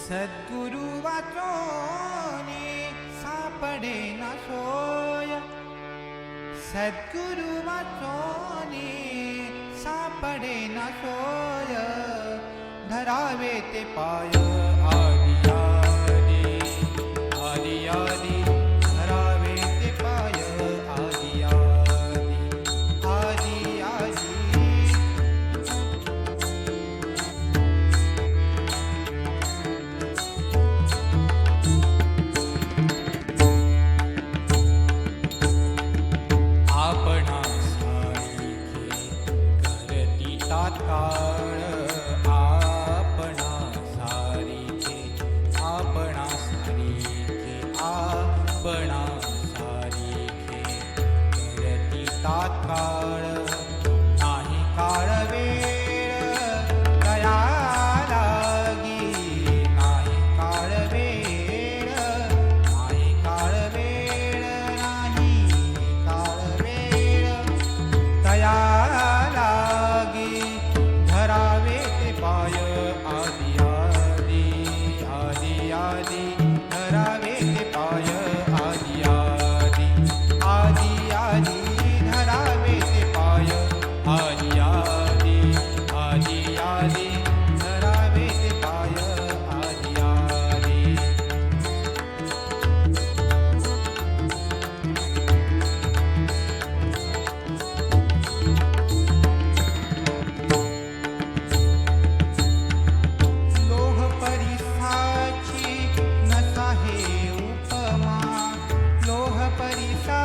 सद्गुरु वाचोनी सापडे ना सोय, सद्गुरु वाचोनी सापडे ना सोय, धरावे ते पाय आदि आदि आदि आदि, धरावे ते पाय आदि आदि आदि आदि. आपणा सारिखे करती तात्काळ, आपणा सारिखे आपणा सारिखे आपणा सारिखे करती तात्काळ. नाही काळ वेळ दया लागी, नाही काळ वेळ, नाही काळ वेळ, नाही काळ वेळ दया लागी, धरावे ते पाय आदि आदि आदि आदि, धरावे ते पाय आदि आदि आदि आदि, धरावे ते पाय आदि आदि आदि आदि, धरावे ते पाय आदि आदि. लोह परिसाची नसा हे उपमा, लोह परिसा